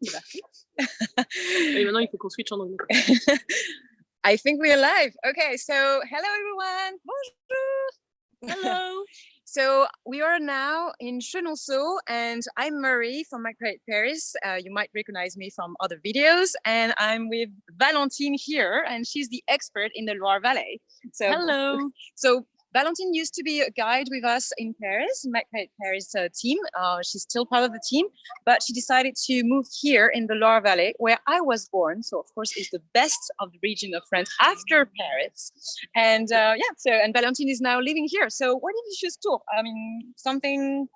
Et maintenant, il faut qu'on switch en anglais. I think we're live. Okay, so hello everyone. Bonjour. Hello. So we are now in Chenonceau, and I'm Marie from Marguerite Paris. You might recognize me from other videos, and I'm with Valentine here, and she's the expert in the Loire Valley. So hello. So Valentine used to be a guide with us in Paris, Marguerite Paris team. She's still part of the team, but she decided to move here in the Loire Valley, where I was born. So of course, it's the best of the region of France after Paris. And and Valentine is now living here. So why did you choose Tours? I mean, something.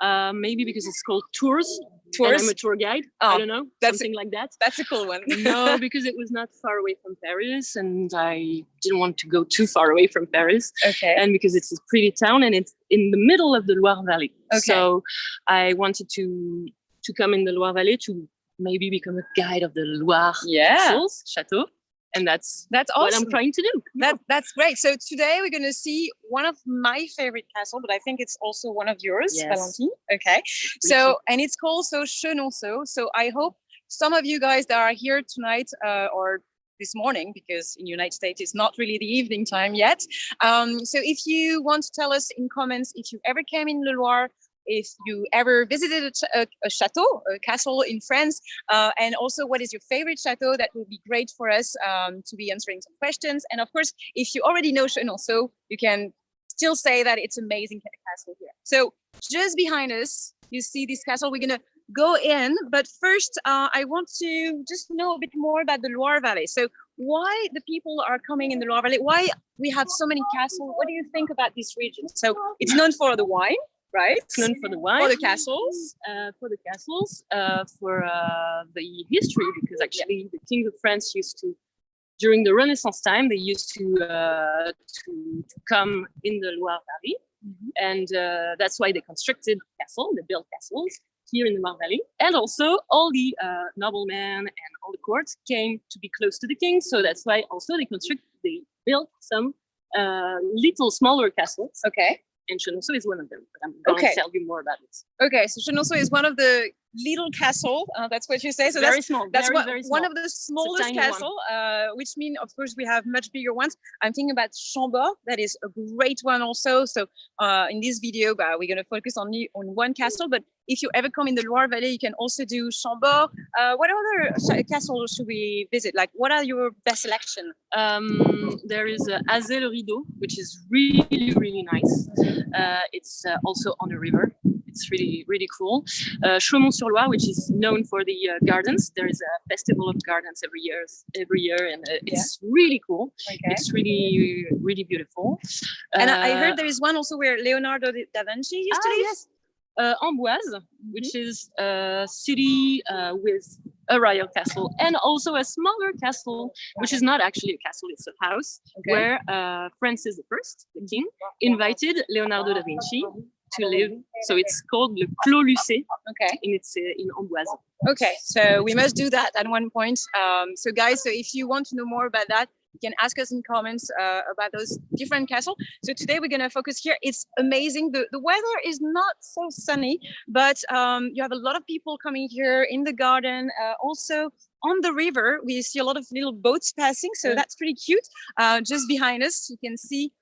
Maybe because it's called tours. Tours. And I'm a tour guide. I don't know, something like that. That's a cool one. No, because it was not far away from Paris, and I didn't want to go too far away from Paris. Okay. And because it's a pretty town, and it's in the middle of the Loire Valley. Okay. So I wanted to come in the Loire Valley to maybe become a guide of the Loire castles, Château. And that's awesome. What I'm trying to do. That's great. So today we're going to see one of my favorite castles, but I think it's also one of yours, Valentine. Okay. So, and it's called Chenonceau. So I hope some of you guys that are here tonight or this morning, because in the United States it's not really the evening time yet. So if you want to tell us in comments if you ever came in the Loire, if you ever visited a chateau, a castle in France, and also what is your favorite chateau, that would be great for us to be answering some questions. And of course, if you already know Chenonceau, you can still say that it's amazing castle here. So just behind us, you see this castle. We're gonna go in, but first I want to just know a bit more about the Loire Valley. So why the people are coming in the Loire Valley? Why we have so many castles? What do you think about this region? So it's known for the wine. Right, it's known for the wine, for the castles, for the history, because actually the King of France used to, during the Renaissance time, they used to come in the Loire Valley, and that's why they constructed castles. They built castles here in the Loire Valley, and also all the noblemen and all the courts came to be close to the king. So that's why also they built some little smaller castles. Okay. And Chenonceau is one of them, but I'm going to tell you more about it. Okay, so Chenonceau is one of the little castle. That's what you say. So very small. That's very small. One of the smallest castle, which means, of course, we have much bigger ones. I'm thinking about Chambord. That is a great one also. So in this video, we're going to focus on one castle. But if you ever come in the Loire Valley, you can also do Chambord. What other castles should we visit? Like, what are your best selection? There is Azay le Rideau, which is really, really nice. It's also on a river. It's really, really cool. Chaumont-sur-Loire, which is known for the gardens. There is a festival of gardens every year, and it's really cool. Okay. It's really, really beautiful. And I heard there is one also where Leonardo da Vinci used to live. Yes. Amboise, which is a city with a royal castle, and also a smaller castle, which is not actually a castle, it's a house, where Francis I, the king, invited Leonardo da Vinci to live. So it's called Le Clos Lucé, and it's in Amboise. Okay, so we must do that at one point. So guys, if you want to know more about that, you can ask us in comments about those different castles. So today we're going to focus here. It's amazing. The weather is not so sunny, but you have a lot of people coming here in the garden. Also on the river, we see a lot of little boats passing. So that's pretty cute. Just behind us, you can see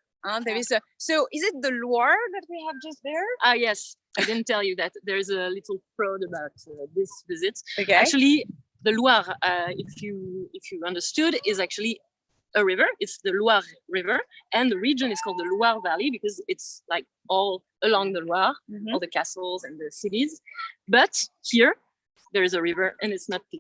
there is so is it the Loire that we have just there? Yes. I didn't tell you that. There's a little fraud about this visit. Okay. Actually, the Loire, if you understood, is actually a river. It's the Loire River, and the region is called the Loire Valley because it's like all along the Loire, all the castles and the cities. But here there is a river, and it's not the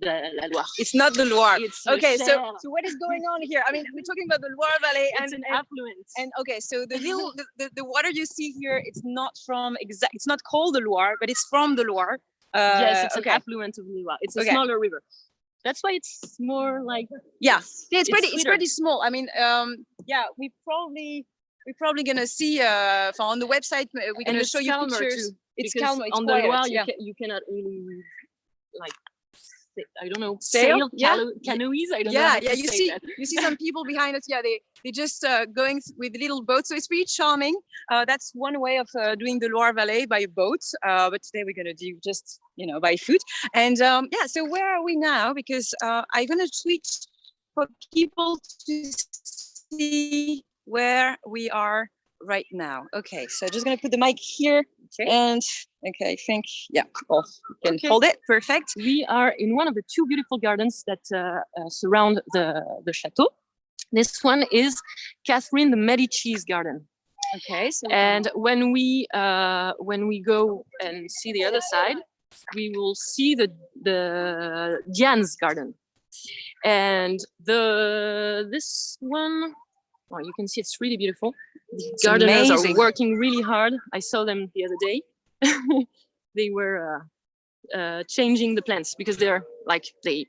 Loire. It's not the Loire. It's okay. So what is going on here? I mean, we're talking about the Loire Valley, it's an affluent. And okay, so the water you see here, it's not from It's not called the Loire, but it's from the Loire. Yes, it's an affluent of the Loire. It's a smaller river. That's why it's more like it's pretty small. I mean, we're probably gonna see on the website. We're gonna show you pictures. It's calmer. On the Loire, you cannot really I don't know, sail, canoes. I don't know. Yeah, you see some people behind us. Yeah, they just going with little boats. So it's pretty charming. That's one way of doing the Loire Valley by boat. But today we're gonna do just by foot. And yeah, so where are we now? Because I'm gonna switch for people to see where we are right now. Okay, so just gonna put the mic here. Okay. And okay, I think you can hold it. Perfect. We are in one of the two beautiful gardens that surround the chateau. This one is Catherine the Medici's garden. Okay. So and when we go and see the other side, we will see the Diane's garden. And this one, well, you can see it's really beautiful. The gardeners are working really hard. I saw them the other day. They were changing the plants because they're like they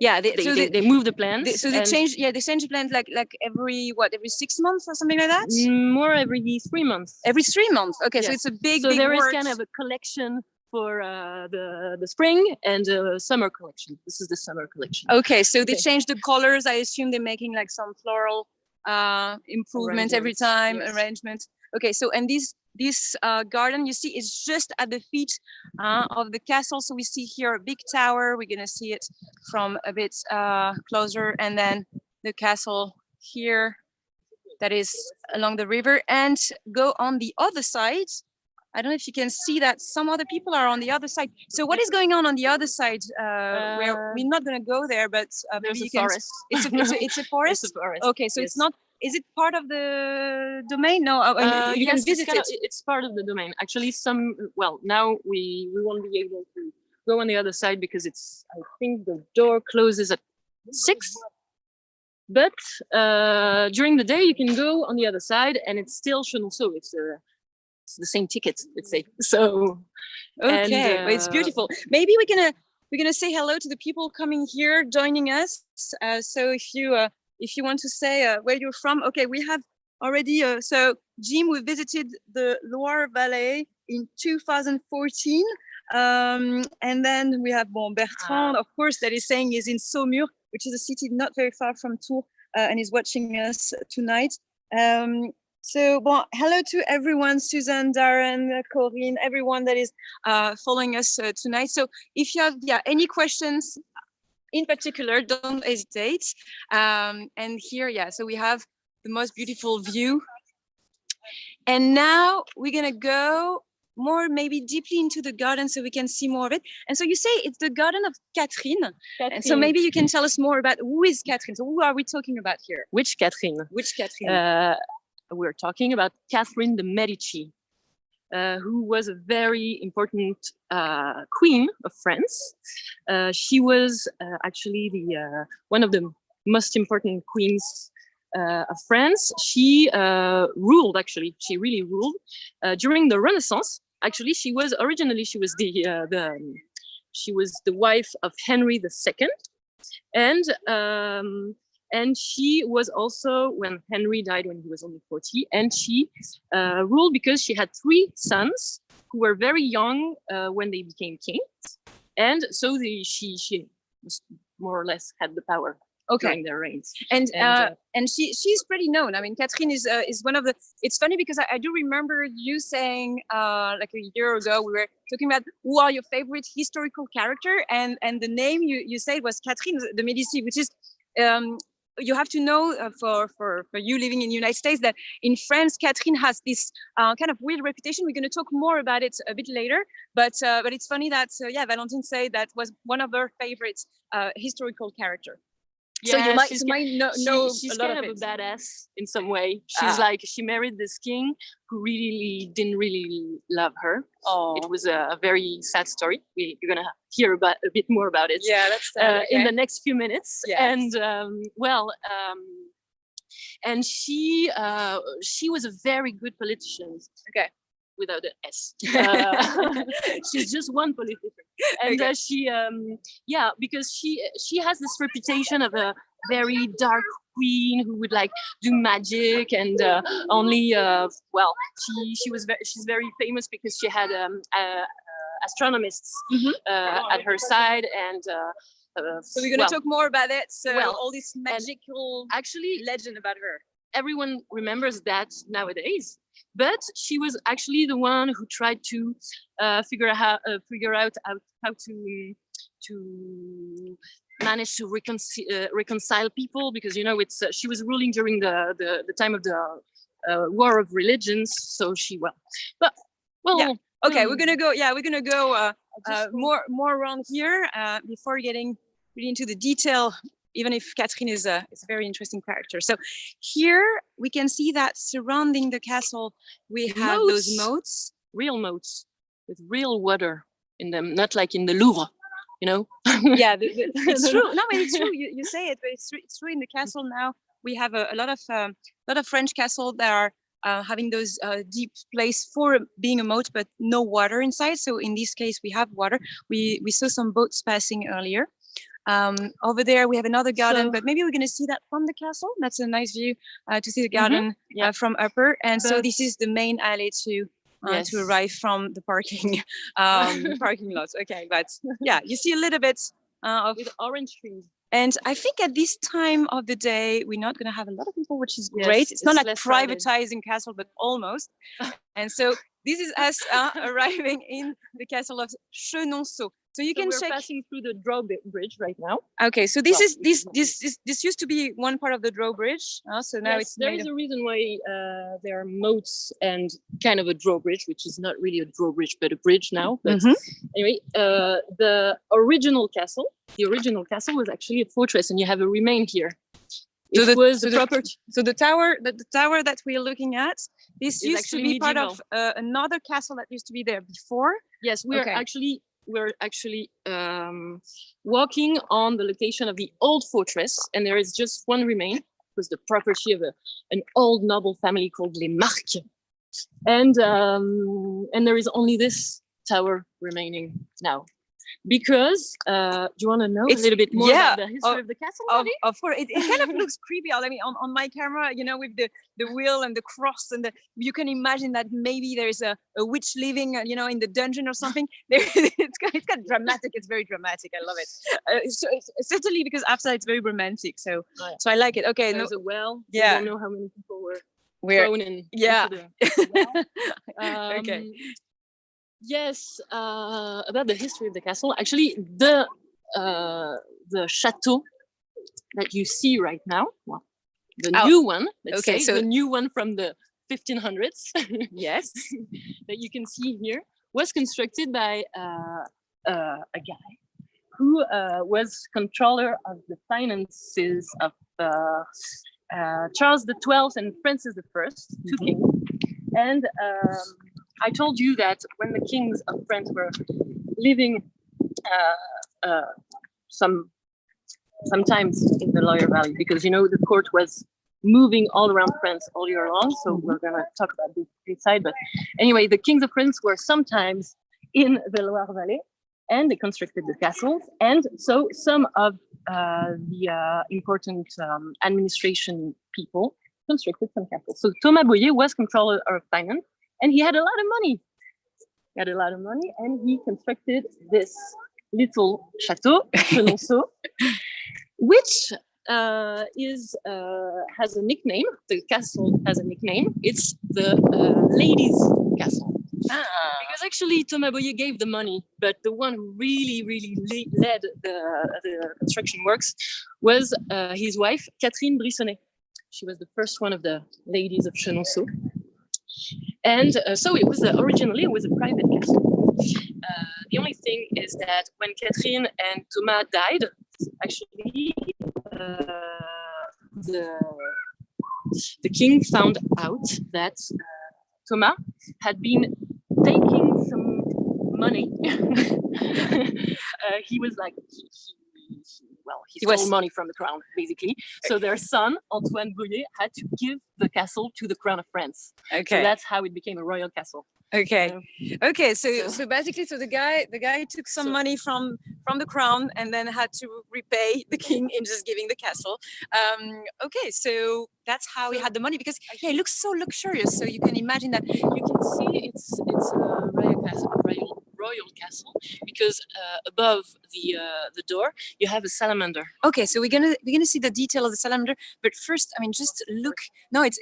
move the plants. They change the plants like every 6 months or something like that. More every 3 months. Every 3 months. Okay, yes. So it's a big. So there work. is kind of a collection for the spring and summer collection. This is the summer collection. Okay, so they change the colors. I assume they're making like some floral improvement every time, arrangements. Okay, so and this garden you see is just at the feet of the castle. So we see here a big tower. We're gonna see it from a bit closer, and then the castle here that is along the river, and go on the other side. I don't know if you can see that some other people are on the other side. So what is going on the other side? Where we're not going to go there, but there's a forest. It's a forest? It's a forest. Okay, so yes. It's not, is it part of the domain? No, you yes, can visit it. It's part of the domain. Actually, now we won't be able to go on the other side because I think the door closes at 6. But during the day, you can go on the other side and it's still Chenonceau. It's the same ticket, let's say. So okay, well, it's beautiful. Maybe we're gonna say hello to the people coming here, joining us. So if you want to say where you're from, okay, we have already. So Jim, we visited the Loire Valley in 2014, and then we have Bertrand, of course, that is saying he's in Saumur, which is a city not very far from Tours, and is watching us tonight. So, hello to everyone, Susan, Darren, Corinne, everyone that is following us tonight. So if you have any questions in particular, don't hesitate. And here, so we have the most beautiful view. And now we're going to go more maybe deeply into the garden so we can see more of it. And so you say it's the garden of Catherine. And so maybe you can tell us more about who is Catherine. So who are we talking about here? Which Catherine? We're talking about Catherine de Medici, who was a very important queen of France. She was actually one of the most important queens of France. She ruled, actually. She really ruled during the Renaissance. Actually, she was the wife of Henry II, and she was also, when Henry died when he was only 40, and she ruled because she had 3 sons who were very young when they became kings, and so she was more or less had the power during their reigns. And she's pretty known. I mean, Catherine is one of the. It's funny because I do remember you saying like a year ago we were talking about who are your favorite historical character, and the name you said was Catherine de Medici, which is. You have to know for you living in the United States that in France, Catherine has this kind of weird reputation. We're going to talk more about it a bit later, but it's funny that Valentine said that was one of her favorite historical character. Yeah, so you might know she's a lot kind of a badass in some way. She's like, she married this king who didn't really love her. Oh. It was a very sad story. You're gonna hear a bit more about it. Yeah, that's okay. In the next few minutes. Yes. And and she was a very good politician. Okay. Without an S. She's just one politician. And because she has this reputation of a very dark queen who would like do magic and she's very famous because she had astronomists at her side, and so we're going to talk more about it. So all this magical actually legend about her. Everyone remembers that nowadays, but she was actually the one who tried to figure out how to manage to reconcile people, because it's she was ruling during the time of the war of religions. So okay, we're gonna go more around here before getting really into the detail, even if Catherine is a very interesting character. So here we can see that surrounding the castle we have those moats, real moats with real water in them, not like in the Louvre. Yeah, it's true. No, but it's true. You say it, but it's true. In the castle now, we have a lot of French castles that are having those deep place for being a moat, but no water inside. So in this case, we have water. We saw some boats passing earlier. Over there, we have another garden, but maybe we're going to see that from the castle. That's a nice view to see the garden from upper. And so this is the main alley to arrive from the parking lot. Okay, but yeah, you see a little bit of with orange trees. And I think at this time of the day, we're not going to have a lot of people, which is great. It's not like privatizing castle, but almost. And so this is us arriving in the castle of Chenonceau. So you can check. We're passing through the drawbridge right now. Okay, so this used to be one part of the drawbridge. So now there is a reason why there are moats and kind of a drawbridge, which is not really a drawbridge but a bridge now. But anyway, the original castle was actually a fortress, and you have a remain here. So the tower that we're looking at, this used to be part of another castle that used to be there before. Yes, we're actually walking on the location of the old fortress, and there is just one remain. It was the property of an old noble family called les Marques, and there is only this tower remaining now. Because do you want to know a little bit more about the history of the castle? Of course, it kind of looks creepy. I mean, on my camera, with the wheel and the cross, and you can imagine that maybe there is a witch living, in the dungeon or something. It's kind of dramatic. It's very dramatic. I love it. Certainly because after it's very romantic. So I like it. Okay, there's a well. Yeah. I don't know how many people were thrown in. Yeah. Into the well. Okay. Yes, about the history of the castle. Actually, the chateau that you see right now, new one, the new one from the 1500s, yes, that you can see here, was constructed by a guy who was controller of the finances of Charles XII and Francis I, two kings, and I told you that when the kings of France were living sometimes in the Loire Valley, because the court was moving all around France all year long. So we're gonna talk about this inside. But anyway, the kings of France were sometimes in the Loire Valley, and they constructed the castles. And so some of the important administration people constructed some castles. So Thomas Boyer was controller of finance. And he had a lot of money. And he constructed this little chateau, Chenonceau, which has a nickname. The castle has a nickname. It's the ladies' castle. Because actually Thomas Boyer gave the money, but the one who really led the construction works was his wife, Catherine Brissonnet. She was the first one of the ladies of Chenonceau. And so originally it was a private castle. The only thing is that when Catherine and Thomas died, actually the king found out that Thomas had been taking some money. He was like, he stole money from the crown, basically. So their son, Antoine Boyer, had to give the castle to the crown of France. Okay. So that's how it became a royal castle. Okay. Okay. So basically, the guy took some money from the crown and then had to repay the king in just giving the castle. Okay. So that's how he had the money, because it looks so luxurious. So you can imagine that. You can see it's a royal castle, royal castle because above the door you have a salamander. Okay, so we're gonna see the detail of the salamander, but first, I mean, just look. No, it's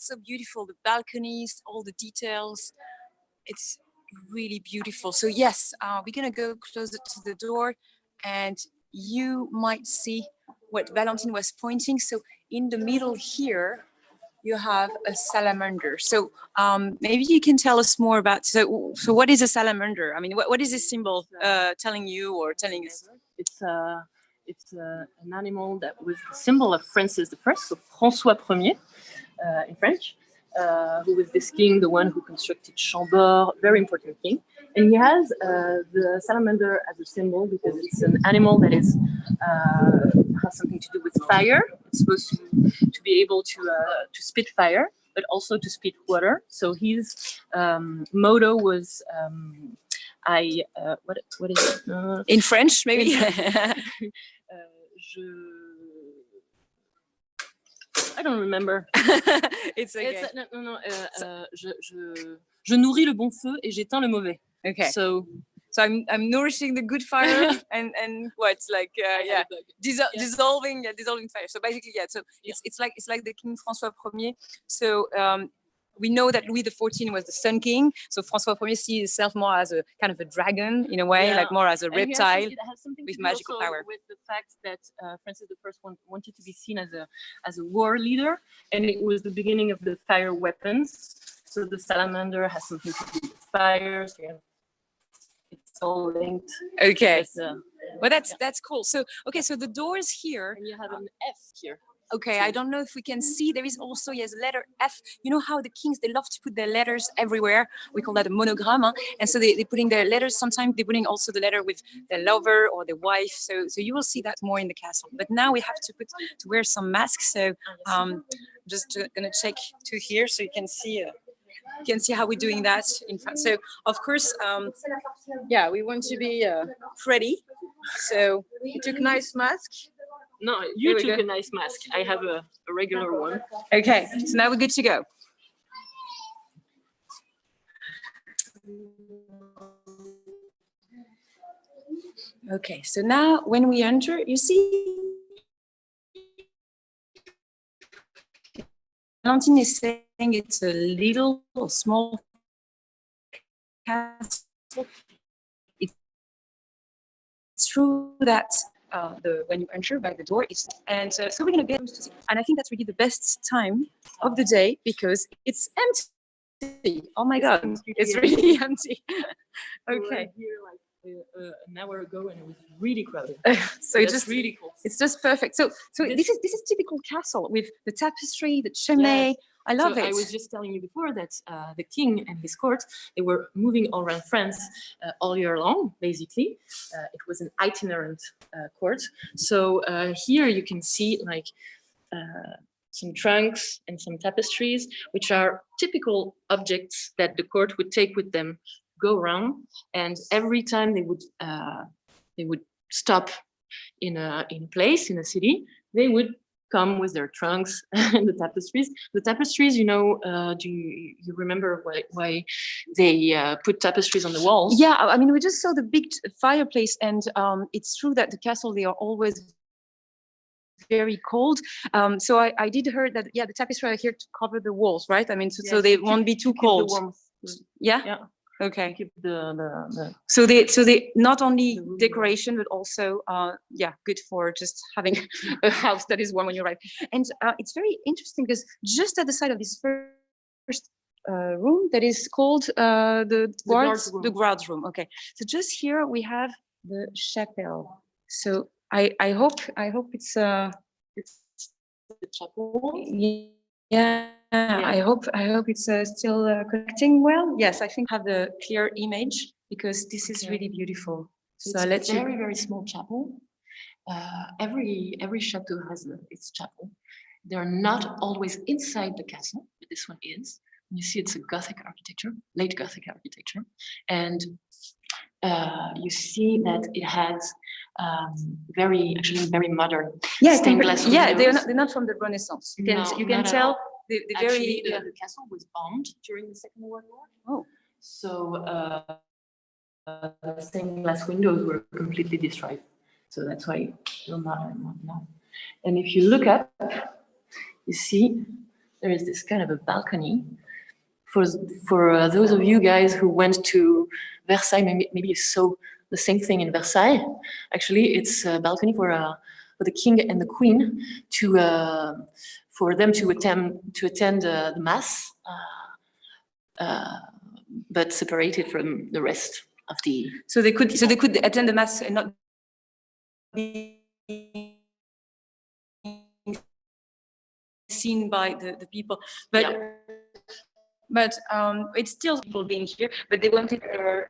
so beautiful. The balconies, all the details. It's really beautiful. So yes, we're gonna go closer to the door, and you might see what Valentine was pointing. So in the middle here, you have a salamander. So maybe you can tell us more about. So what is a salamander? I mean, what is this symbol telling you or telling us? It's an animal that was the symbol of Francis I, so François Ier in French, who was this king, the one who constructed Chambord, very important king. And he has the salamander as a symbol because it's an animal that is has something to do with fire. It's supposed to be able to spit fire, but also to spit water. So his motto was what is it? In French, maybe. I don't remember. It's okay. Je nourris le bon feu et j'éteins le mauvais. Okay. So I'm nourishing the good fire and what's like dissolving fire. So basically, yeah. So it's like the King François Ier. So we know that Louis XIV was the Sun King. So François Ier sees himself more as a kind of a dragon in a way, like more as a reptile with magical power. With the fact that Francis I wanted to be seen as a war leader, and it was the beginning of the fire weapons. So the salamander has something to do with fire. So it's all linked. Okay. Well, that's cool. So okay, so the doors here. And you have an F here. Okay, I don't know if we can see. There is also, yes, letter F. You know how the kings, they love to put their letters everywhere. We call that a monogram. Huh? And so they're putting their letters. Sometimes they're putting also the letter with their lover or their wife. So you will see that more in the castle. But now we have to wear some masks. So just gonna check to here so you can see. You can see how we're doing that in front. So of course, yeah, we want to be Freddy. So we took a nice mask. No, you took a nice mask. I have a regular one. Okay, so now we're good to go. Okay, so now when we enter, you see, Valentine is saying it's a little or small castle. It's true that when you enter by the door so we're gonna get to see, and I think that's really the best time of the day because it's empty. Oh my god, it's really empty. Okay. We were here like an hour ago and it was really crowded. So it's just really cool. It's just perfect. So this is typical castle with the tapestry, the chimney. Yes. I love it. I was just telling you before that the king and his court, they were moving all around France all year long, basically. It was an itinerant court. So here you can see like some trunks and some tapestries, which are typical objects that the court would take with them, go around, and every time they would stop in a place, in a city, they would come with their trunks and the tapestries. The tapestries, you know, do you remember why they put tapestries on the walls? Yeah, I mean, we just saw the big fireplace, and it's true that the castle, they are always very cold. So I did hear that, yeah, the tapestry are here to cover the walls, right? I mean, so they won't be too cold. Yeah? Yeah. Okay. Keep the So they not only decoration but also good for just having a house that is warm when you arrive. And it's very interesting because just at the side of this first room that is called the guards room. Okay. So just here we have the chapel. So I hope it's the chapel. Yeah. I hope it's still connecting well. Yes, I think I have the clear image because this is really beautiful. So it's a very small chapel. Every chateau has its chapel. They're not always inside the castle, but this one is. You see, it's a Gothic architecture, late Gothic architecture, and you see that it has very modern stained glass windows. Yeah, they're not from the Renaissance. You can tell. The castle was bombed during the Second World War. Oh, so the stained glass windows were completely destroyed. So that's why you're not now. And if you look up, you see there is this kind of a balcony. For those of you guys who went to Versailles, maybe you saw the same thing in Versailles. Actually, it's a balcony for the king and the queen for them to attend the mass, but separated from the rest of the. So they could attend the mass and not be seen by the people, but. Yeah. But it's still people being here, but they wanted their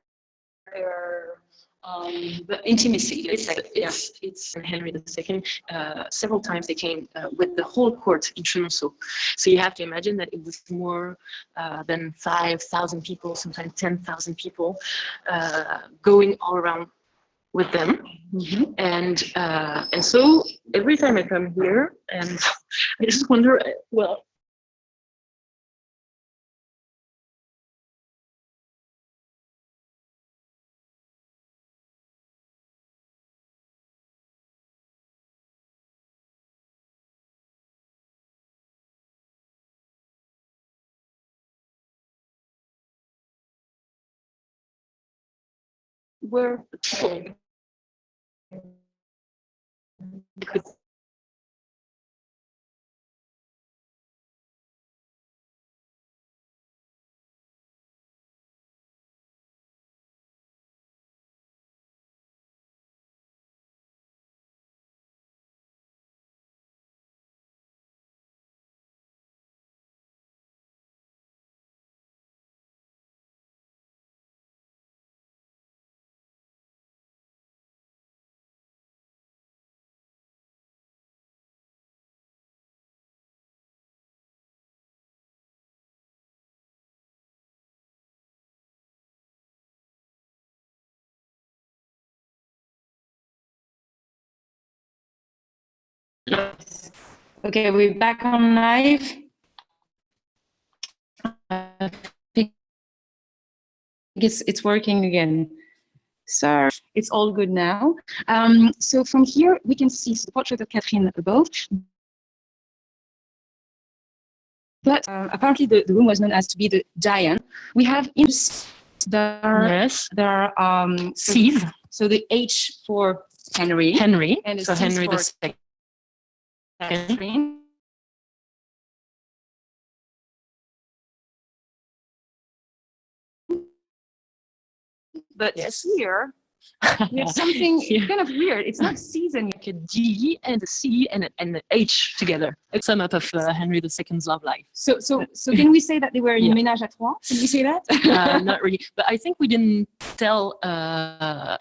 the intimacy. It's Henry II. Several times they came with the whole court in Chenonceau. So you have to imagine that it was more than 5,000 people, sometimes 10,000 people, going all around with them. Mm-hmm. And so every time I come here, and I just wonder, well. Where people could Okay, we're back on live. I think it's working again. So it's all good now. So from here we can see the portrait of Catherine above. But apparently the room was known as to be the Diane. We have in there are C's. So the H for Henry, and so Henry II. Catherine. But yes. Here, there's something kind of weird. It's not season. Like a D and a C and an H together. A sum up of Henry II's love life. So can we say that they were in ménage à trois? Can we say that? Not really. But I think we didn't tell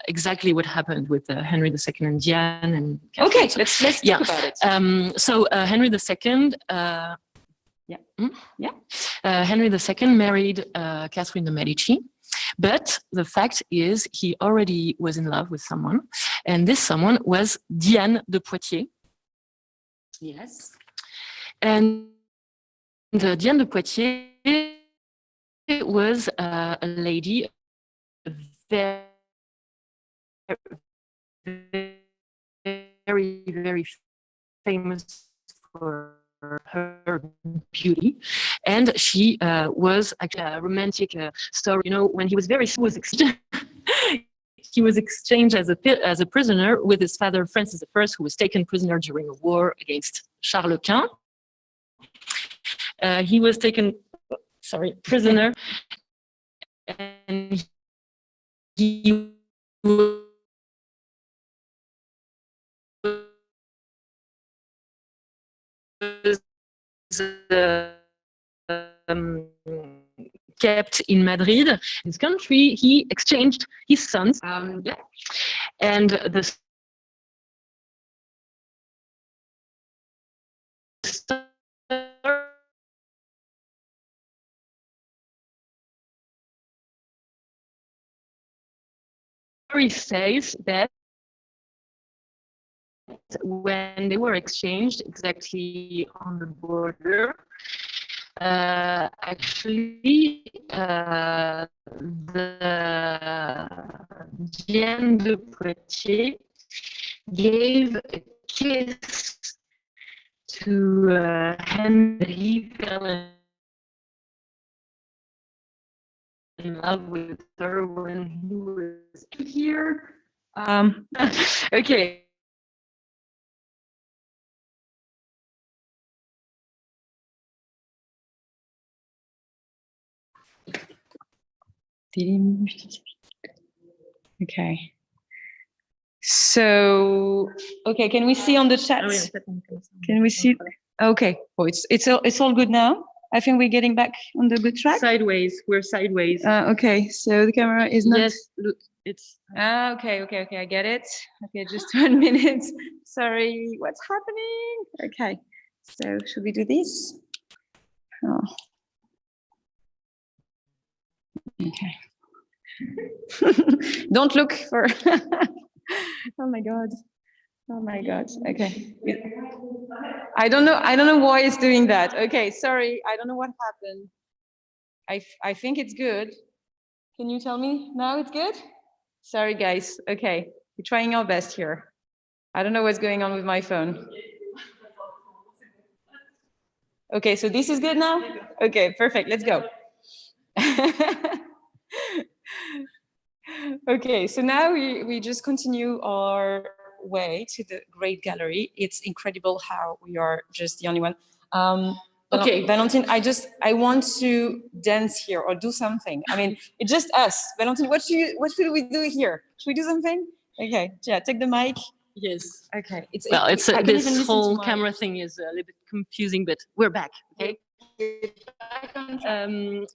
exactly what happened with Henry II and Diane and Catherine. Okay, let's talk about it. So Henry II. Henry II married Catherine de Medici. But the fact is, he already was in love with someone, and this someone was Diane de Poitiers. Yes. And Diane de Poitiers was a lady very, very, very famous for her beauty, and she was actually a romantic story. You know, when he was he was exchanged as a prisoner with his father Francis I, who was taken prisoner during a war against Charles Quint. He was taken, prisoner, and he was kept in Madrid. His country, he exchanged his sons, and the story says that when they were exchanged exactly on the border, actually, the Diane de Poitiers gave a kiss to Henry, fell in love with her when he was here. Okay. Okay. So, okay, can we see on the chat? Can we see? Okay. Oh, it's all good now. I think we're getting back on the good track. Sideways. We're sideways. Okay, so the camera is not. Yes, look, it's. Okay, I get it. Okay, just 1 minute. Sorry, what's happening? Okay, so should we do this? Oh. Okay. Don't look for. Oh my god. Oh my god. Okay. I don't know why it's doing that. Okay, sorry. I don't know what happened. I think it's good. Can you tell me now it's good? Sorry guys. Okay. We're trying our best here. I don't know what's going on with my phone. Okay, so this is good now? Okay, perfect. Let's go. Okay, so now we just continue our way to the Great Gallery. It's incredible how we are just the only one. Okay, Valentine, I want to dance here or do something. I mean, it's just us. Valentine, what should we do here? Should we do something? Okay, yeah, take the mic. Yes. Okay. This whole camera thing is a little bit confusing, but we're back. Okay.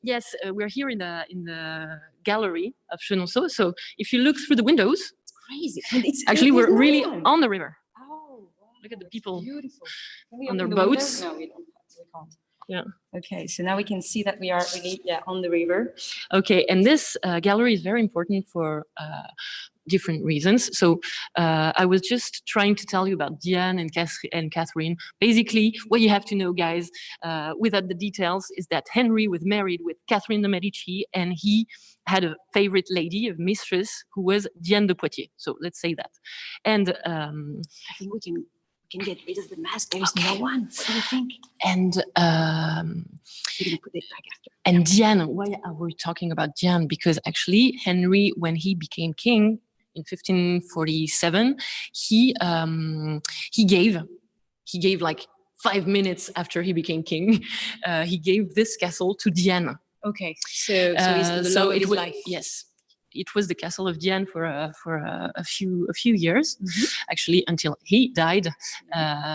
Yes, we're here in the gallery of Chenonceau. So if you look through the windows, it's crazy. Actually, we're really on the river. Oh, wow, look at the people beautiful. on their boats. No, we can't. Yeah. Okay, so now we can see that we are really on the river. Okay, and this gallery is very important for different reasons. So I was just trying to tell you about Diane and Catherine. Basically, what you have to know, guys, without the details, is that Henry was married with Catherine de Medici, and he had a favorite lady, a mistress, who was Diane de Poitiers. So let's say that. And I think we can get rid of the mask. There's no one. What do you think? And we're gonna put it back after. And Diane, why are we talking about Diane? Because actually, Henry, when he became king in 1547, he gave like 5 minutes after he became king, he gave this castle to Diane. Okay, so the love of his life. Yes. It was the castle of Diane for a few years, actually, until he died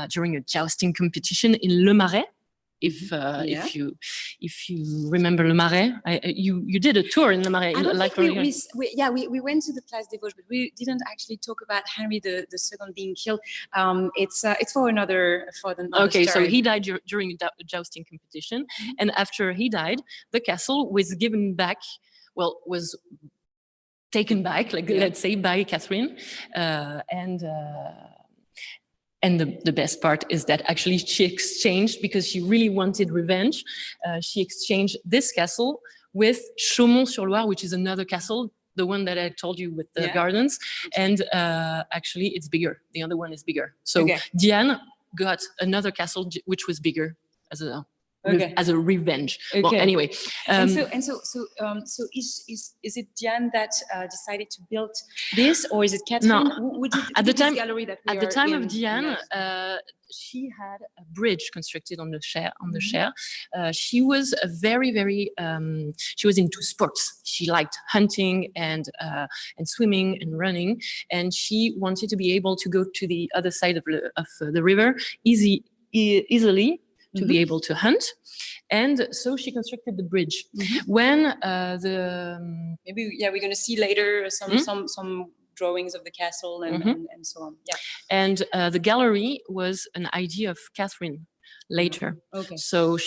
during a jousting competition in Le Marais. If you remember Le Marais, you did a tour in Le Marais. We went to the Place des Vosges, but we didn't actually talk about Henry II being killed. It's for another Okay, story. So he died during a jousting competition, and after he died, the castle was given back. Well, was taken back, let's say, by Catherine, and the best part is that actually she exchanged, because she really wanted revenge, she exchanged this castle with Chaumont-sur-Loire, which is another castle, the one that I told you with the gardens, and actually it's bigger. The other one is bigger. So Diane got another castle which was bigger as a revenge. Okay. Well, anyway. So is it Diane that decided to build this, or is it Catherine? No. At the time of Diane, she had a bridge constructed on the Cher. She was a very she was into sports. She liked hunting and swimming and running, and she wanted to be able to go to the other side of the river easily. To be able to hunt, and so she constructed the bridge. When we're going to see later some drawings of the castle and so on. Yeah, and the gallery was an idea of Catherine later. Okay. So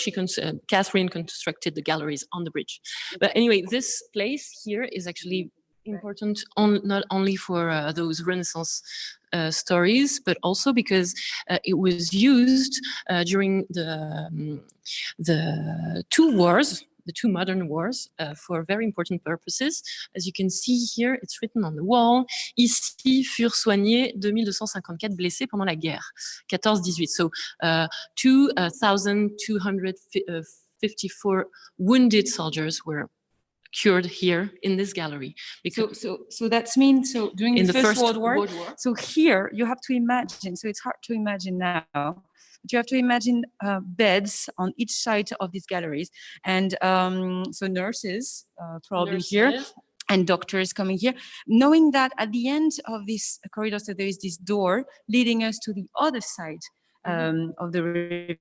Catherine constructed the galleries on the bridge. But anyway, this place here is actually important not only for those Renaissance stories, but also because it was used during the two wars, the two modern wars, for very important purposes. As you can see here, it's written on the wall, ici furent soignés 2254 blessés pendant la guerre, 14-18. So 2,254 wounded soldiers were cured here in this gallery. So that means, so during in the First World War, World War, so here you have to imagine, so it's hard to imagine now, but you have to imagine beds on each side of these galleries. And so nurses probably here, and doctors coming here, knowing that at the end of this corridor, so there is this door leading us to the other side of the river.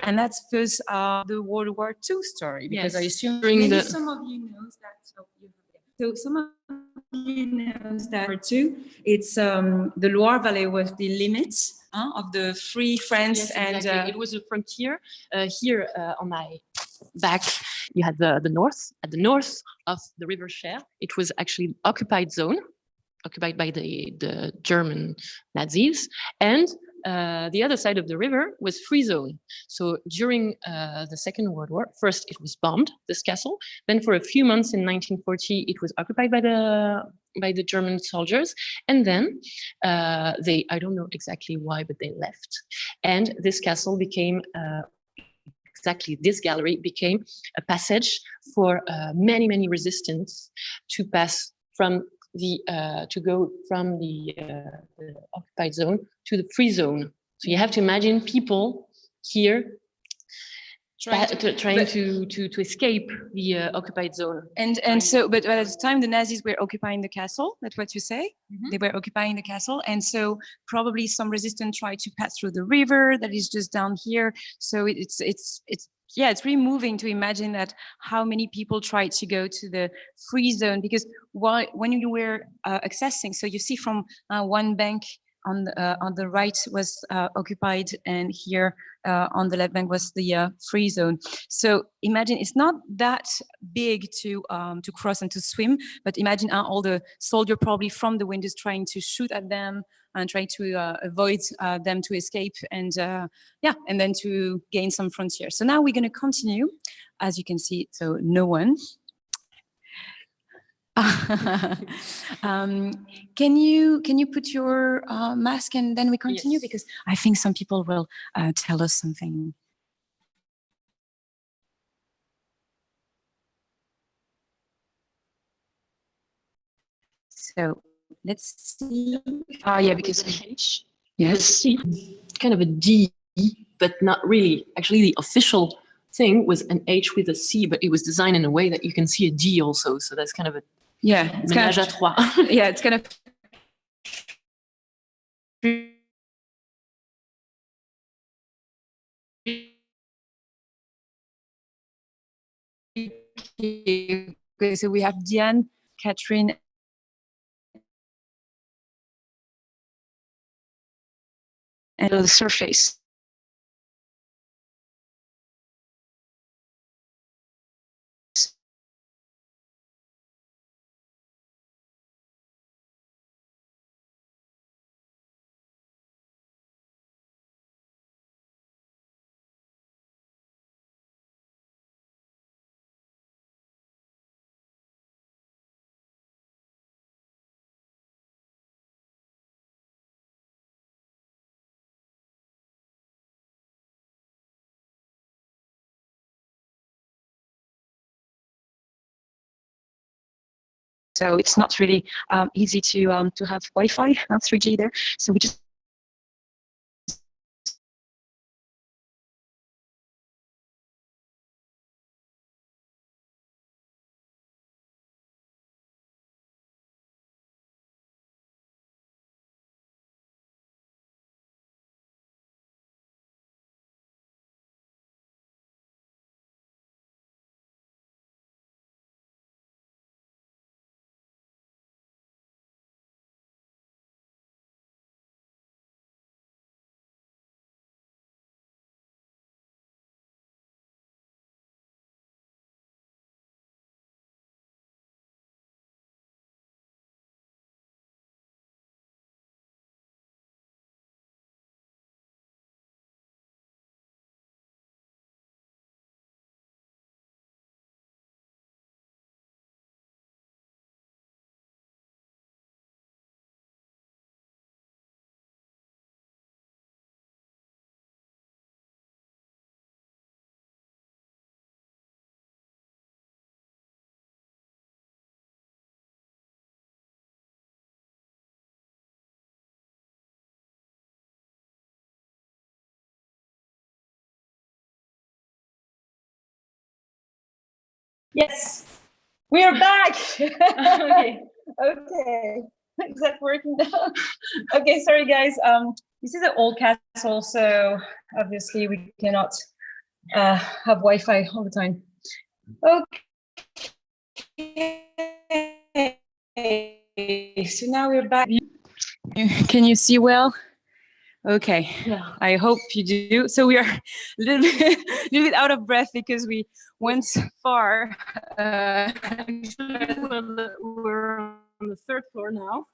And that's because the World War II story, because I assume maybe some of you knows that. So some of you knows that too. It's the Loire Valley was the limit of the Free France, and exactly. It was a frontier. Here on my back, you had the north. At the north of the river Cher, it was actually occupied zone, occupied by the German Nazis, and the other side of the river was free zone. So during the Second World War, first it was bombed, this castle. Then for a few months in 1940, it was occupied by the German soldiers. And then I don't know exactly why, but they left. And this castle became, exactly this gallery became a passage for many resistance to pass from to go from the occupied zone to the free zone. So you have to imagine people here trying to escape the occupied zone. And so, but at the time the Nazis were occupying the castle, that's what you say? Mm-hmm. They were occupying the castle, and so probably some resistance tried to pass through the river that is just down here. So it's really moving to imagine that how many people tried to go to the free zone, because when you were accessing, so you see from one bank on the right was occupied, and here on the left bank was the free zone. So imagine it's not that big to cross and to swim, but imagine all the soldiers probably from the windows trying to shoot at them and trying to avoid them to escape, and and then to gain some frontier. So now we're going to continue, as you can see. So no one. Can you put your mask and then we continue? Yes. Because I think some people will tell us something. So let's see. Because H, yes, C, kind of a D, but not really. Actually, the official thing was an H with a C, but it was designed in a way that you can see a D also. So that's kind of a it's ménage à trois. It's kind of. Okay, so we have Diane, Catherine, and the surface. So it's not really easy to have Wi-Fi, 3G there. So we just Yes, we are back. Okay. Okay, is that working now? Okay, sorry guys. This is an old castle, so obviously we cannot have Wi-Fi all the time. Okay, so now we're back. Can you see well? Okay, Yeah. I hope you do. So we are a little bit out of breath because we went far. We're on the third floor now,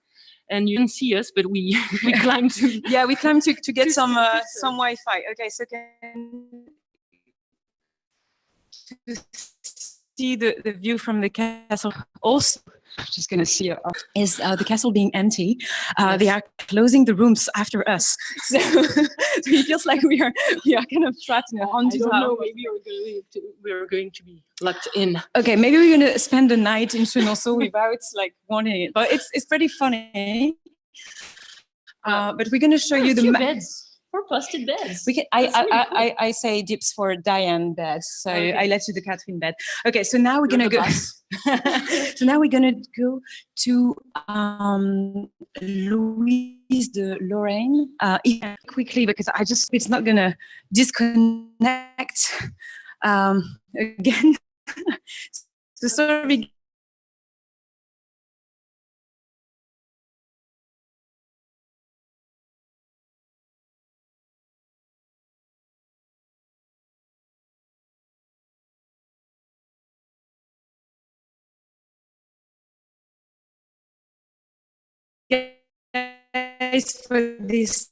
and you can see us, but we climbed to. Yeah, we climbed to get some Wi-Fi. Okay, so can to see the view from the castle. Also, just gonna see is the castle being empty. Yes. They are closing the rooms after us, so, so it feels like we are kind of trapped in a haunted house. I don't know. Maybe we're going to be locked in. Okay, maybe we're gonna spend the night in Chenonceau without like wanting it, but it's pretty funny. But we're gonna show you the beds. 4 busted beds. We can. I say dips for Diane bed, so okay. I let you the Catherine bed. Okay, so now we're gonna go. So now we're gonna go to Louise de Lorraine quickly because it's not gonna disconnect again. So sorry. Guys, for this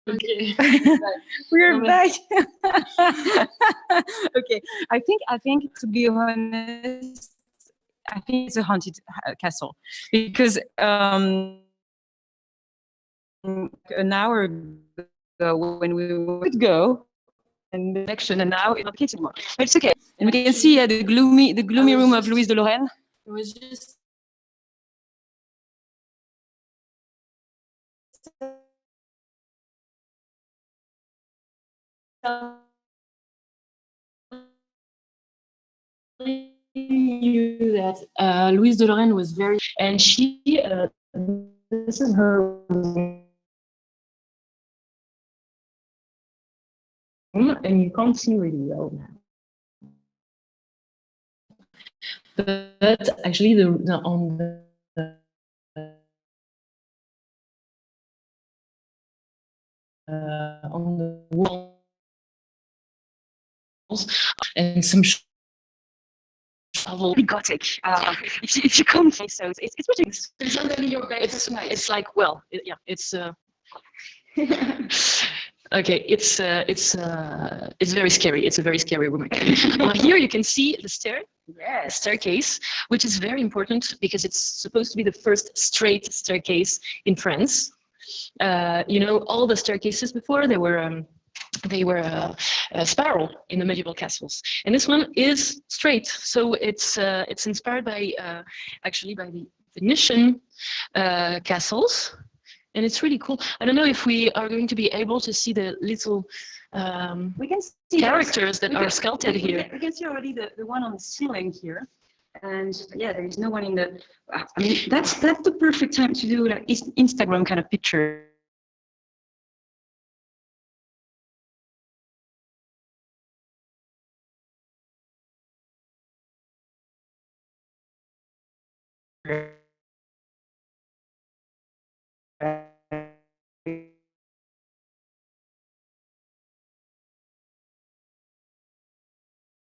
Okay. we're back. Okay, I think to be honest, I think it's a haunted castle because an hour ago when we would go in the direction, and now it's not the case anymore. But it's okay, and we can see the gloomy room of Louise de Lorraine. It was just. Knew that Louise de Lorraine was very, and she this is her room, and you can't see really well now. But actually, on the walls and some. Really gothic. If you come, so it's pretty. It's not really your bed. It's like yeah. It's okay. It's very scary. It's a very scary room. Well, here you can see the staircase, which is very important because it's supposed to be the first straight staircase in France. You know, all the staircases before they were a spiral in the medieval castles, and this one is straight. So it's inspired by actually by the Venetian castles, and it's really cool. I don't know if we are going to be able to see the little we can see characters that are sculpted here. We can see already the one on the ceiling here. And yeah, there is no one in the. I mean, that's the perfect time to do like Instagram kind of picture.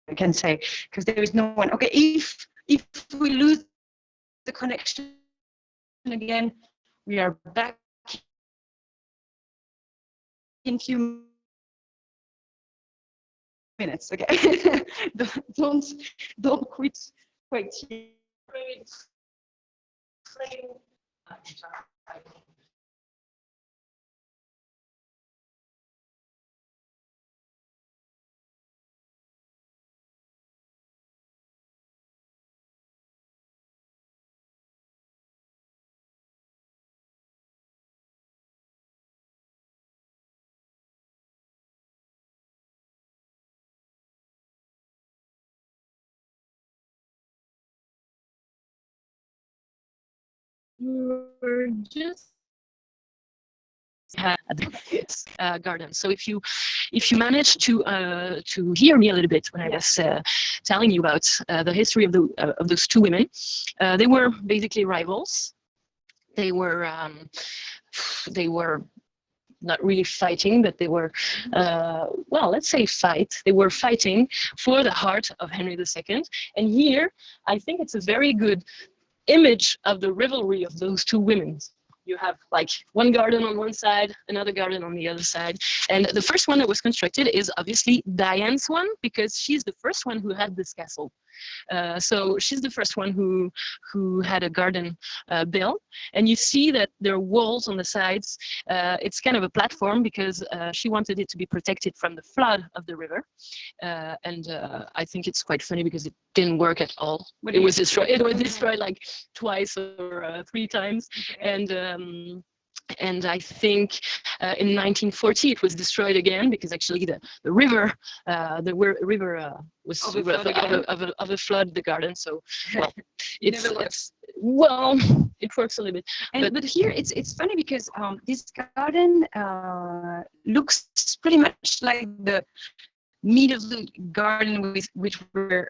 I can say, because there is no one. Okay, if we lose the connection again, we are back in few minutes. Okay, don't quit. Wait. We're just garden. So if you manage to hear me a little bit when I was telling you about the history of those two women, they were basically rivals. They were not really fighting, but they were well, let's say fight. They were fighting for the heart of Henry II. And here, I think it's a very good image of the rivalry of those two women. You have like one garden on one side, another garden on the other side. And the first one that was constructed is obviously Diane's one, because she's the first one who had this castle. So she's the first one who had a garden built. And you see that there are walls on the sides. It's kind of a platform because she wanted it to be protected from the flood of the river. And I think it's quite funny because it didn't work at all. It was destroyed. It was destroyed like twice or 3 times. And I think in 1940 it was destroyed again because actually the river was of a flood the garden. So well, it works a little bit. But here it's funny because this garden looks pretty much like the middle of the garden which were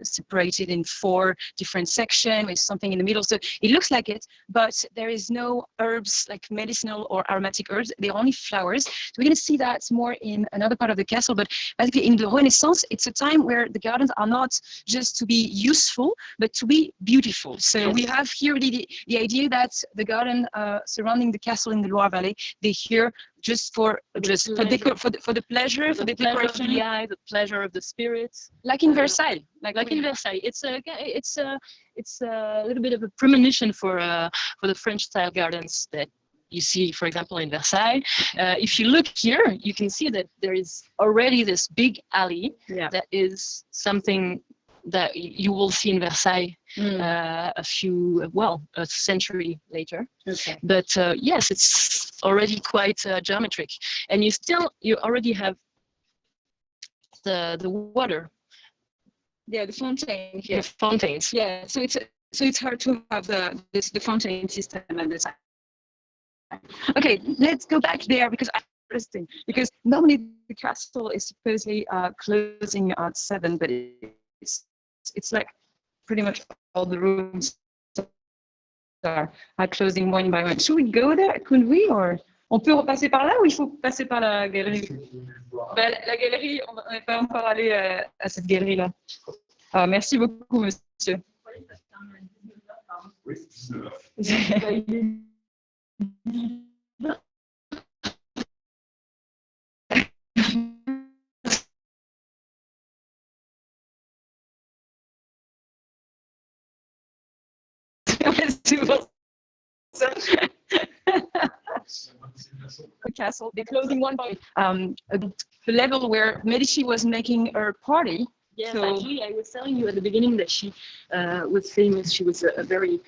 separated in 4 different sections with something in the middle. So it looks like it, but there is no herbs like medicinal or aromatic herbs. They're only flowers. So we're going to see that more in another part of the castle. But basically in the Renaissance, it's a time where the gardens are not just to be useful, but to be beautiful. So we have here really the idea that the garden surrounding the castle in the Loire Valley, they're here just for the pleasure, for the decoration of the eye, the pleasure of the spirit, like in Versailles. Like in Versailles, it's a little bit of a premonition for the French style gardens that you see, for example, in Versailles. If you look here, you can see that there is already this big alley that is something that you will see in Versailles a century later. Okay. But yes, it's already quite geometric, and you already have the water. Yeah, the fountain. Yeah, the fountains. Yeah, so it's hard to have the fountain system at the time. Okay, let's go back there because interesting. Because normally the castle is supposedly closing at 7, but it's like pretty much all the rooms are closing one by one. Should we go there? Could we, or on peut repasser par là ou il faut passer par la galerie? Ben, la galerie, on n'est pas encore allé à cette galerie-là. Ah, merci beaucoup, monsieur. The castle, they're closing one by the level where Medici was making her party. Yes, so, actually, I was telling you at the beginning that she was famous. She was a very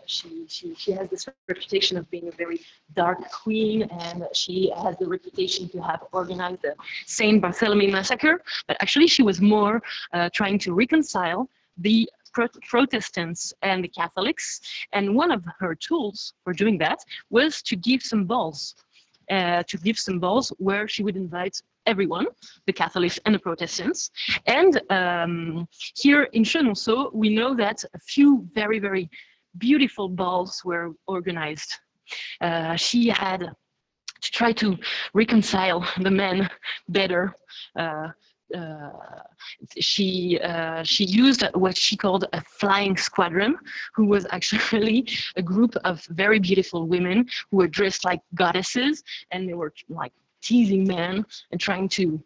she has this reputation of being a very dark queen, and she has the reputation to have organized the Saint Bartholomew massacre. But actually, she was more trying to reconcile the Protestants and the Catholics, and one of her tools for doing that was to give some balls. Where she would invite everyone, the Catholics and the Protestants. And here in Chenonceau, we know that a few very, very beautiful balls were organized. She had to try to reconcile the men better. She used what she called a flying squadron, who was actually a group of very beautiful women who were dressed like goddesses, and they were like teasing men and trying to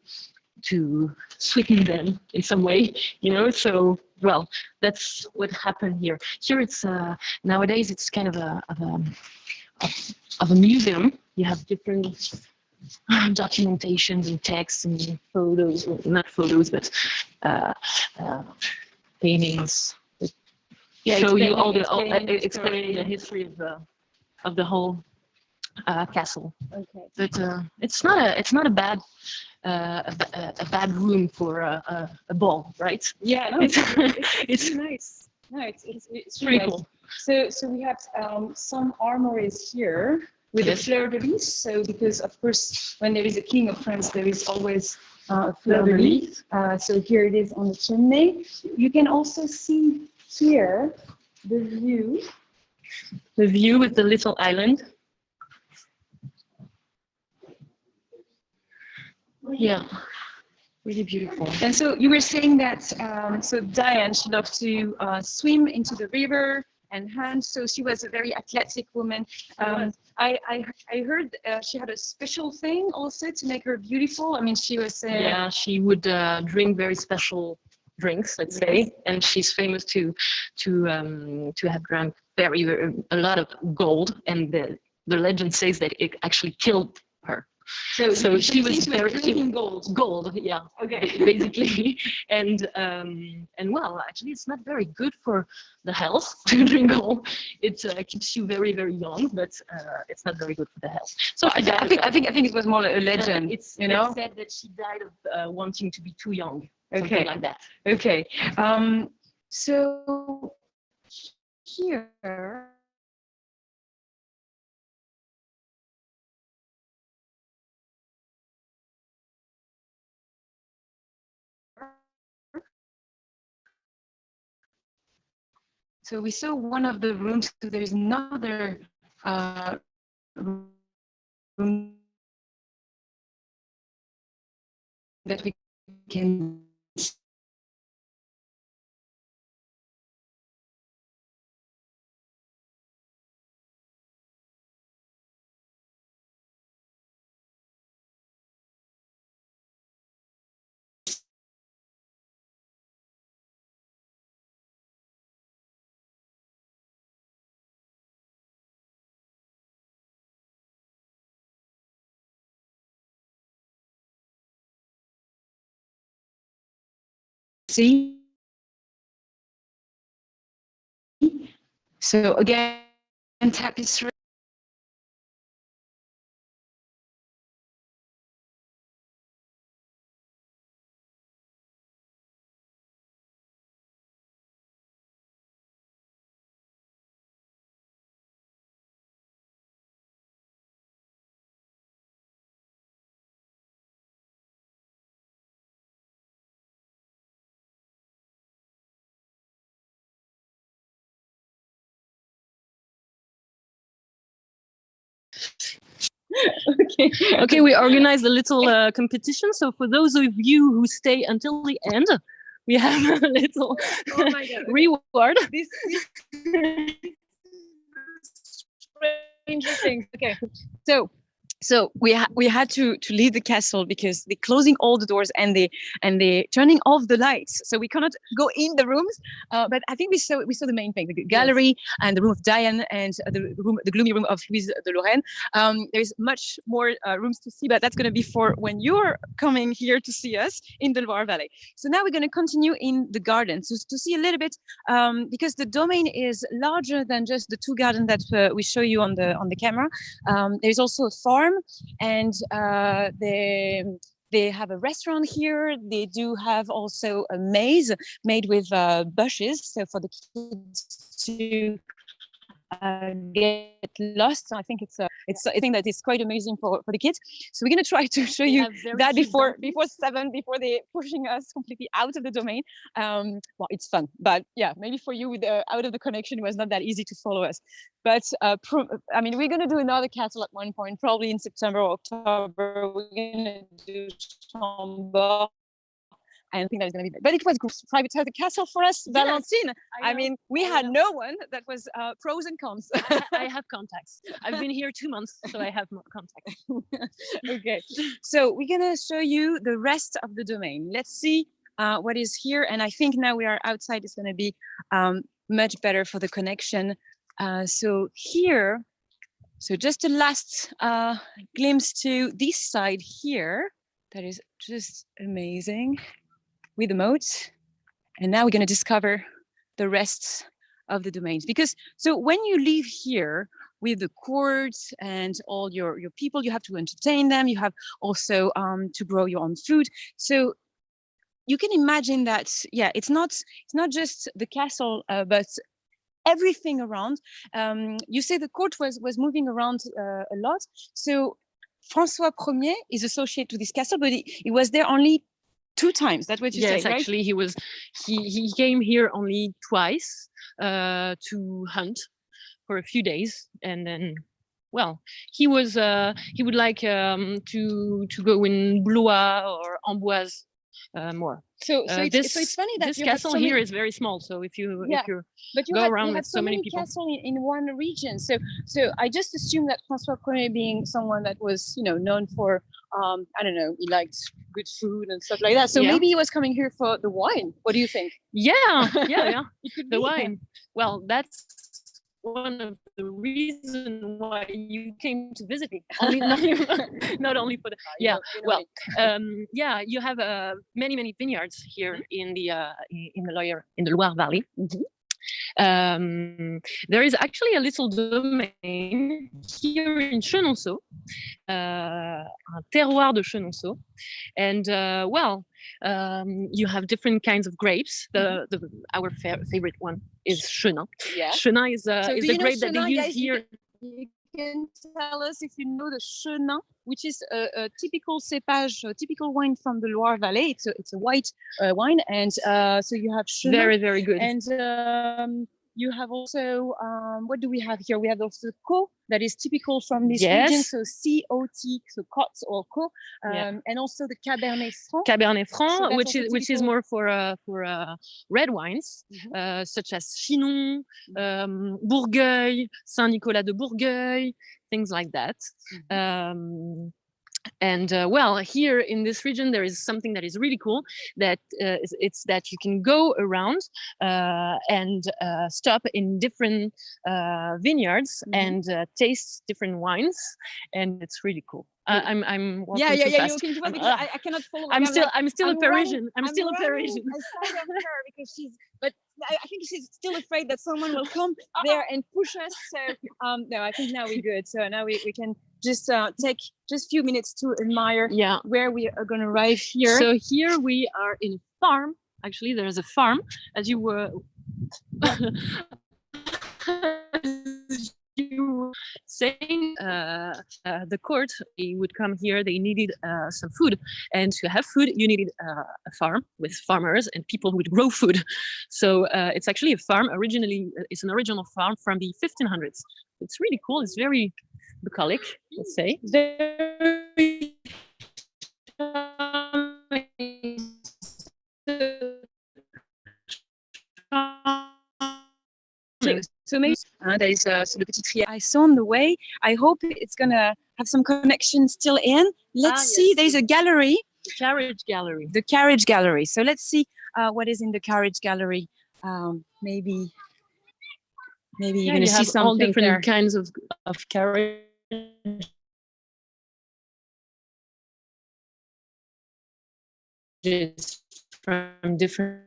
sweeten them in some way, you know. So, well, that's what happened here. Here it's nowadays it's kind of a museum. You have different documentations and texts and photos, well, not photos, but paintings that show you all explaining the history of the whole castle. Okay. But it's not a bad room for a ball, right? Yeah, no, it's nice. No, it's pretty cool. So we have some armories here with the fleur-de-lis. So because of course, when there is a king of France, there is always a fleur-de-lis. So here it is on the chimney. You can also see here the view. The view with the little island. Yeah, really beautiful. And so you were saying that so Diane, she loved to swim into the river and hunt. So she was a very athletic woman. I heard she had a special thing also to make her beautiful. I mean, she was yeah, she would drink very special drinks, let's say, and she's famous to have drunk a lot of gold, and the legend says that it actually killed her. So she was very drinking gold, yeah. Okay, basically, and well, actually, it's not very good for the health to drink gold. It keeps you very, very young, but it's not very good for the health. So I think it was more a legend. It's said that she died of wanting to be too young. Okay, like that. Okay, so here. So we saw one of the rooms, so there is another room that we can see. So again, tapestry. Okay, we organized a little competition. So for those of you who stay until the end, we have a little reward. This stranger things. Okay, so So we had to leave the castle because they're closing all the doors and they turning off the lights, so we cannot go in the rooms. But I think we saw the main thing: the gallery and the room of Diane and the gloomy room of Louise de Lorraine. There's much more rooms to see, but that's going to be for when you're coming here to see us in the Loire Valley. So now we're going to continue in the garden to see a little bit, because the domain is larger than just the two gardens that we show you on the camera. There's also a farm, and they have a restaurant here. They do have also a maze made with bushes, so for the kids to get lost. I think it's a thing that is quite amazing for the kids. So we're going to try to show you that before 7, before they're pushing us completely out of the domain. Well, it's fun, but yeah, maybe for you with out of the connection, it was not that easy to follow us. But I mean, we're going to do another castle at one point, probably in September or October. We're going to do Chambord. I think that was going to be, but it was private the castle for us, yes, Valentine. I mean, we had no one. That was pros and cons. I have contacts. I've been here 2 months, so I have more contacts. Okay, so we're gonna show you the rest of the domain. Let's see what is here, and I think now we are outside. It's gonna be much better for the connection. So here, so just a last glimpse to this side here. That is just amazing. With the moats, and now we're going to discover the rest of the domains, because so when you leave here with the courts and all your people, you have to entertain them, you have also to grow your own food. So you can imagine that, yeah, it's not just the castle, but everything around. You say the court was moving around a lot, so François Ier is associated with this castle, but he was there only 2 times. That's what you say, right? Yes, actually, he came here only twice to hunt for a few days, and then, well, he would like to go in Blois or Amboise more. So it's funny that this castle here is very small. So if you go around with so many people, castle in one region. So I just assume that François Ier, being someone that was known for I don't know, he liked good food and stuff like that. So maybe he was coming here for the wine. What do you think? Yeah. The wine. Well, that's one of the reasons why you came to visit me. Not only for the you have many vineyards here in the Loire Valley. Mm-hmm. There is actually a little domain here in Chenonceau, un terroir de Chenonceau, and you have different kinds of grapes. Our favorite one is Chenin. Yeah. Chenin is the grape that they use here. You can tell us if you know the Chenin, which is a typical cépage, a typical wine from the Loire Valley. It's a white wine, and so you have Chenin. Very, very good. And you have also, what do we have here? We have also Co, that is typical from this region. So COT, so Cot or Co, and also the Cabernet Franc. Cabernet Franc, so which is more for red wines, such as Chinon, Bourgueil, Saint-Nicolas de Bourgueil, things like that. And here in this region, there is something that is really cool. That it's that you can go around and stop in different vineyards and taste different wines, and it's really cool. I'm walking too fast. You can because I cannot follow. I'm still a Parisian. I'm still a Parisian. Aside of her because but I think she's still afraid that someone will come there and push us. So no, I think now we're good. So now we can just take just a few minutes to admire where we are going to arrive here. So here we are in a farm. Actually, there's a farm, as you were saying. The court, they would come here. They needed some food, and to have food, you needed a farm with farmers and people who would grow food. So it's actually a farm. Originally, it's an original farm from the 1500s. It's really cool. It's very bucolic, let's say. Very so maybe there is the petit trier I saw on the way. I hope it's gonna have some connection still in. Let's see. There's a gallery. The Carriage Gallery. The Carriage Gallery. So let's see what is in the Carriage Gallery. Maybe you're going to see something all different there. kinds of carriage. From different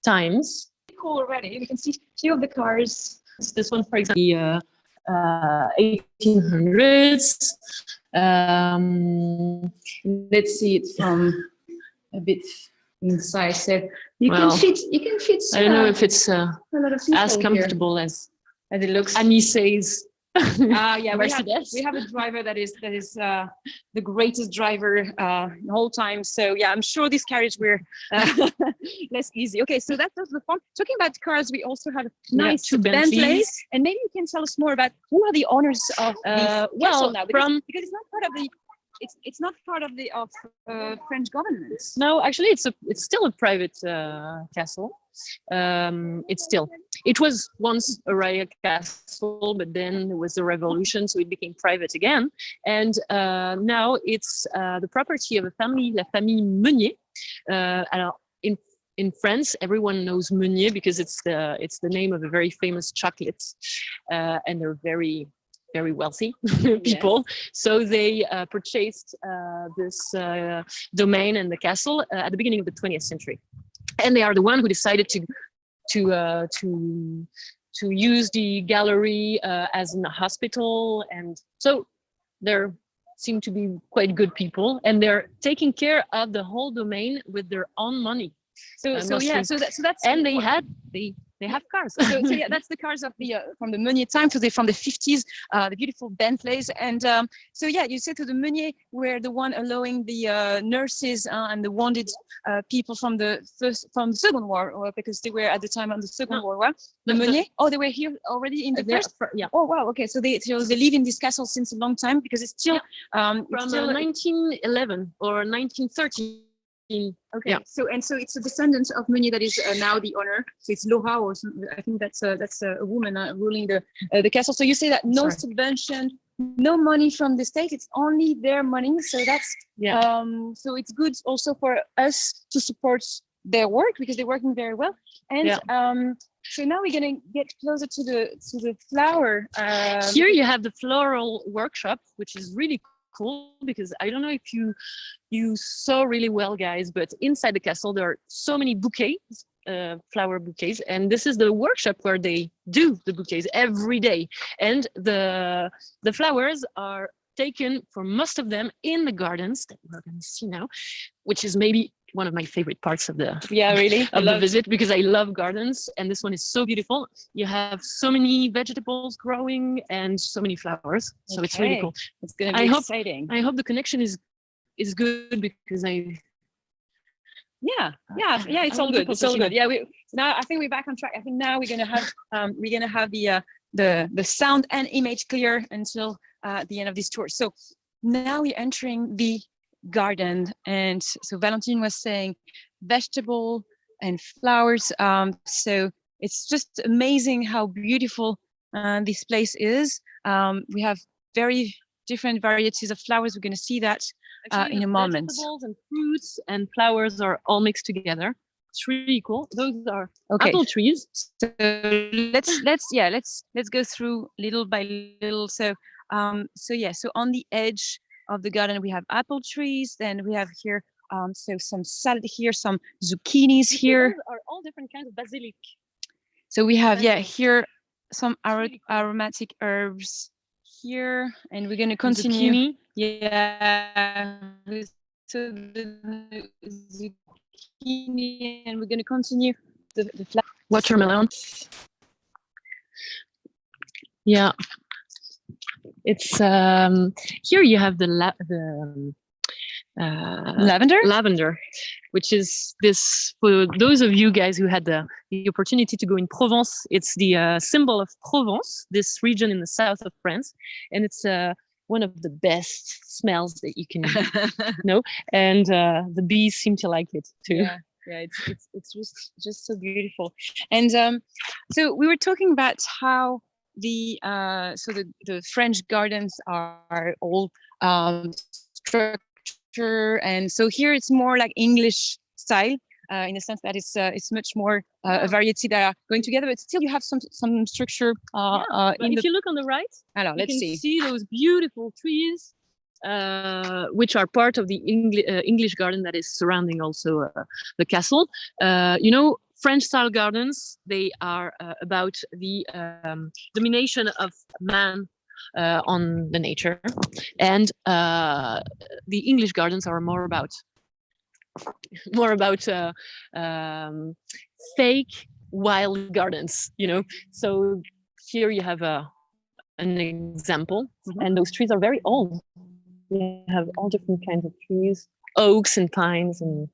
times. Cool already. We can see two of the cars. This one, for example, the 1800s. Let's see it from a bit inside. So you can fit. I don't know if it's a lot of as comfortable as it looks. Annie says. Yeah, Mercedes. We have a driver that is the greatest driver the whole time. So yeah, I'm sure this carriage were less easy. Okay, so that was the fun. Talking about cars, we also have nice two Bentleys, and maybe you can tell us more about who are the owners of the castle now, because it's not part of the. It's not part of the French government. No, actually, it's still a private castle. It was once a royal castle, but then there was a revolution, so it became private again. And now it's the property of a family, la famille Meunier. Alors, in France, everyone knows Meunier because it's the name of a very famous chocolate, and they're very wealthy people. Yes. So they purchased this domain and the castle at the beginning of the 20th century. And they are the one who decided to use the gallery as a hospital. And so they seem to be quite good people, and they're taking care of the whole domain with their own money. So that's and they have cars. So yeah, that's the cars of the from the Meunier time, from the 50s, the beautiful Bentleys. And so yeah, you said to the Meunier were the one allowing the nurses and the wounded people from the Second World War, because they were at the time on the Second World War. The Meunier, they were here already in the first. Yeah. Oh wow, okay. So they live in this castle since a long time, because it's still from 1911 or 1913. Okay, yeah. So it's a descendant of Meunier that is now the owner. So it's Laura, or I think that's a woman ruling the castle. So you say that no subvention, no money from the state; it's only their money. So that's so it's good also for us to support their work, because they're working very well. And so now we're gonna get closer to the flower. Here you have the floral workshop, which is really cool, because I don't know if you saw really well, guys, but inside the castle there are so many bouquets, flower bouquets, and this is the workshop where they do the bouquets every day. And the flowers are taken, for most of them, in the gardens that we're going to see now, which is maybe one of my favorite parts of the visit, because I love gardens, and this one is so beautiful. You have so many vegetables growing and so many flowers, so it's really cool. It's going to be exciting. I hope the connection is good, because it's all good. It's all good. Yeah, now I think we're back on track. I think now we're gonna have the sound and image clear until the end of this tour. So now we're entering the garden, and so Valentine was saying vegetable and flowers. So it's just amazing how beautiful this place is. We have very different varieties of flowers. We're going to see that in a moment. Vegetables and fruits and flowers are all mixed together. It's really cool. Those are apple trees. So let's go through little by little. So so on the edge of the garden we have apple trees. Then we have here so some salad here, some zucchinis here. Those are all different kinds of basilic. So we have here some aromatic herbs here, and we're going to continue. Zucchini. Yeah, so the zucchini, and we're going to continue the watermelon. Yeah, it's here you have the lavender, which is this, for those of you guys who had the opportunity to go in Provence, it's the symbol of Provence, this region in the south of France, and it's one of the best smells that you can know, and the bees seem to like it too. Yeah, it's just so beautiful. And so we were talking about how the French gardens are all structure, and so here it's more like English style. In the sense that it's much more a variety that are going together, but still you have some structure. If you look on the right, you can see those beautiful trees, which are part of the English garden that is surrounding also the castle. You know, French-style gardens, they are about the domination of man on the nature, and the English gardens are more about fake wild gardens, you know. So here you have an example, and those trees are very old. You have all different kinds of trees, oaks and pines, and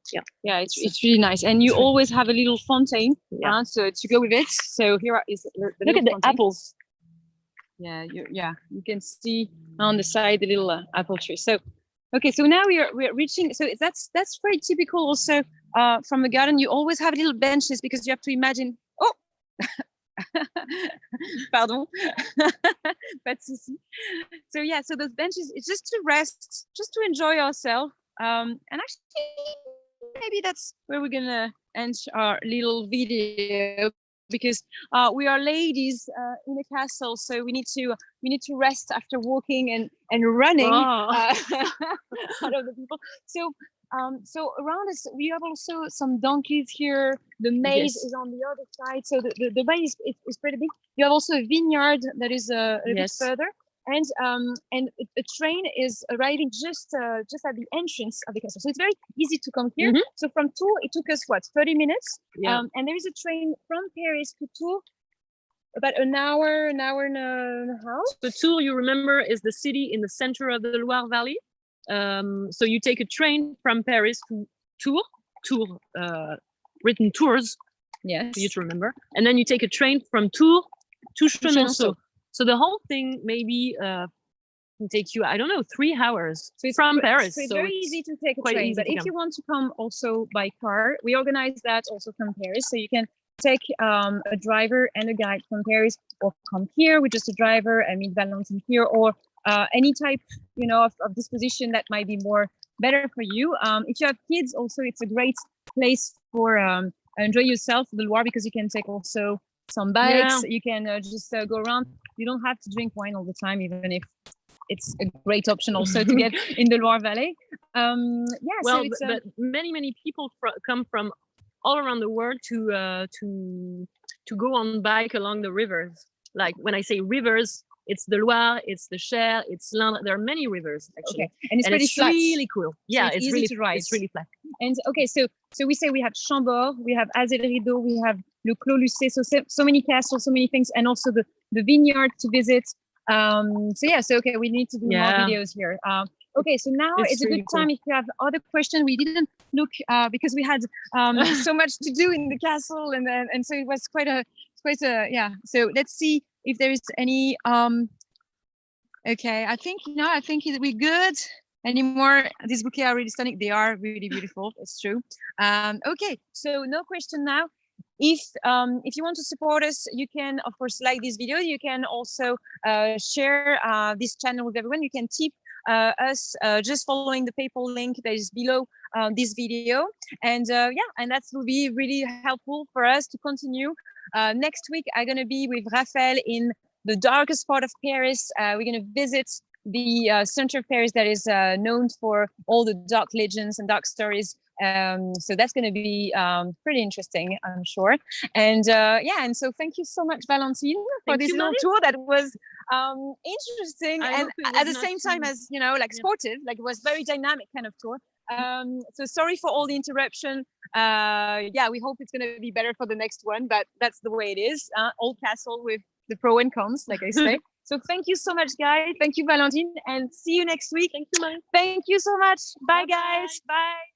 it's really nice. And you always have a little fountain, so to go with it. So here is look at the apples. You can see on the side the little apple tree. So okay, so now we're reaching. So that's very typical also from a garden. You always have little benches because you have to imagine. Oh, pardon. Pas de souci. So yeah, so those benches, it's just to rest, just to enjoy ourselves. And actually, maybe that's where we're gonna end our little video, because we are ladies in a castle, so we need to rest after walking and running out of the people. So around us we have also some donkeys here. The maze is on the other side, so the maze is pretty big. You have also a vineyard that is a bit further, and a train is arriving just at the entrance of the castle, so it's very easy to come here. So from Tours it took us 30 minutes, and there is a train from Paris to Tours, about an hour and a half. So Tours, you remember, is the city in the center of the Loire Valley. So you take a train from Paris to Tours, written Tours, for you to remember, and then you take a train from Tours to Chenonceau. So the whole thing maybe can take you, I don't know, 3 hours from Paris. So it's very easy to take a train. But if you want to come also by car, we organize that also from Paris. So you can take a driver and a guide from Paris, or come here with just a driver and meet Valentine here, or any type, you know, of disposition that might be more better for you. If you have kids, also it's a great place for enjoy yourself, the Loire, because you can take also some bikes. You can just go around. You don't have to drink wine all the time, even if it's a great option also to get in the Loire Valley. Well, so but many people come from all around the world to go on bike along the rivers. Like when I say rivers, it's the Loire, it's the Cher, it's l'Indre. There are many rivers actually, and it's pretty flat. Really cool. Yeah, so it's easy really to ride. It's really flat. And okay, so we say we have Chambord, we have Azé le Rideau, we have Le Clos Lucé, so many castles, so many things, and also the vineyard to visit. So okay, we need to do more videos here. Okay, so now it's a good time if you have other questions. We didn't look because we had so much to do in the castle, and so it was quite a So let's see if there is any. Okay, I think we're good. Any more? These bouquets are really stunning. They are really beautiful. It's true. Okay, so no question now. If you want to support us, you can of course like this video. You can also share this channel with everyone. You can tip us just following the PayPal link that is below this video, and and that will be really helpful for us to continue. Next week I'm gonna be with Raphael in the darkest part of Paris. We're gonna visit the center of Paris that is known for all the dark legends and dark stories. So that's going to be pretty interesting, I'm sure. And and so thank you so much, Valentine, for this little tour that was interesting and at the same time as, you know, like sportive, like it was very dynamic kind of tour. So sorry for all the interruption. We hope it's going to be better for the next one, but that's the way it is. Old castle with the pro and cons, like I say. So thank you so much, guys. Thank you, Valentine, and see you next week. Thank you, Marie. Thank you so much. Bye, guys. Bye.